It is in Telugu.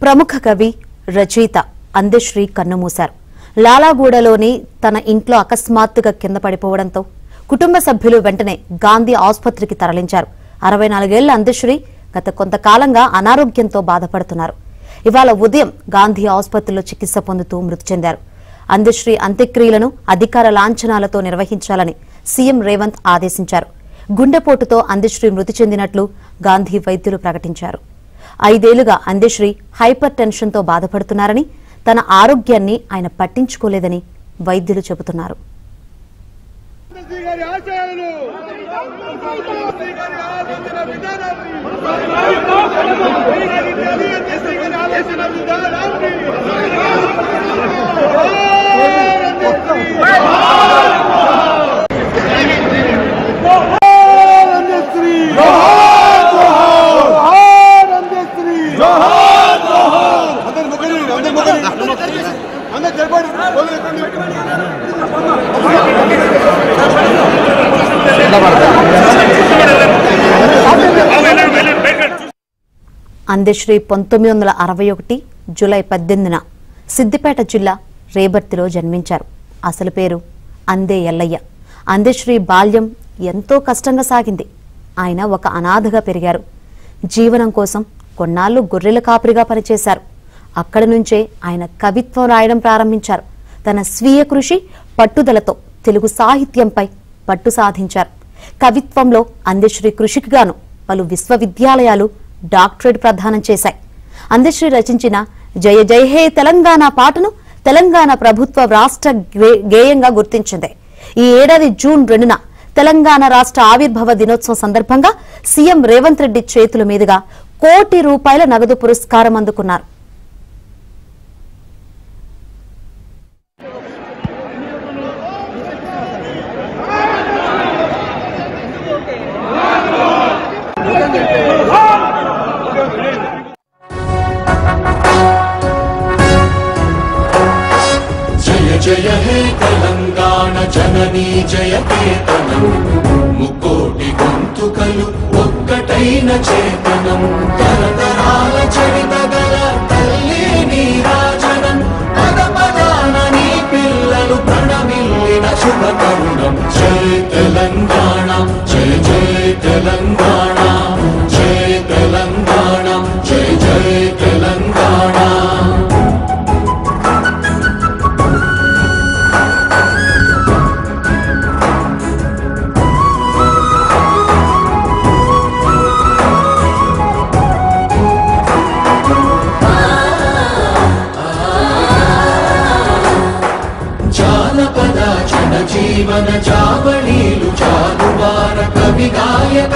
ప్రముఖ కవి రచయిత అందశ్రీ కన్నుమూశారు. లాలాగూడలోని తన ఇంట్లో అకస్మాత్తుగా కింద పడిపోవడంతో కుటుంబ సభ్యులు వెంటనే గాంధీ ఆసుపత్రికి తరలించారు. 64 ఏళ్ల అందశ్రీ గత కొంతకాలంగా అనారోగ్యంతో బాధపడుతున్నారు. ఇవాళ ఉదయం గాంధీ ఆసుపత్రిలో చికిత్స పొందుతూ మృతి చెందారు. అందశ్రీ అంత్యక్రియలను అధికార లాంఛనాలతో నిర్వహించాలని సీఎం రేవంత్ ఆదేశించారు. గుండెపోటుతో అందశ్రీ మృతి చెందినట్లు గాంధీ వైద్యులు ప్రకటించారు. 5 ఏళ్లుగా అందశ్రీ హైపర్ టెన్షన్తో బాధపడుతున్నారని, తన ఆరోగ్యాన్ని ఆయన పట్టించుకోలేదని వైద్యులు చెబుతున్నారు. అందశ్రీ 1961 జూలై 18న సిద్దిపేట జిల్లా రేబర్తిలో జన్మించారు. అసలు పేరు అందే ఎల్లయ్య. అందశ్రీ బాల్యం ఎంతో కష్టంగా సాగింది. ఆయన ఒక అనాథగా పెరిగారు. జీవనం కోసం కొన్నాళ్లు గొర్రెల కాపరిగా పనిచేశారు. అక్కడి నుంచే ఆయన కవిత్వం రాయడం ప్రారంభించారు. తన స్వీయ కృషి పట్టుదలతో తెలుగు సాహిత్యంపై పట్టు సాధించారు. కవిత్వంలో అందశ్రీ కృషికి గాను పలు విశ్వవిద్యాలయాలు డాక్టరేట్ ప్రదానం చేశాయి. అందశ్రీ రచించిన జయ జయ హే తెలంగాణ పాటను తెలంగాణ ప్రభుత్వ రాష్ట్ర గేయంగా గుర్తించింది. ఈ ఏడాది జూన్ 2న తెలంగాణ రాష్ట్ర ఆవిర్భావ దినోత్సవం సందర్భంగా సీఎం రేవంత్ రెడ్డి చేతుల మీదుగా ₹1 కోటి నగదు పురస్కారం అందుకున్నారు. జయ హే తెలంగాణ జననీ జయ కేతనం, ముకోటి గొంతుకలు ఒక్కటైన చేతనం, తరతరాల చరిత గల తల్లి నీరాజనం, పద పదాన నీ పిల్లలు ప్రణమిల్లిన శుభ తరుణం. జయ తెలంగాణ జయ జయ తెలంగాణ, జయ తెలంగాణ జయ జయ తెలంగాణ. జీవన చావళీలు చాలువార కవి గాయక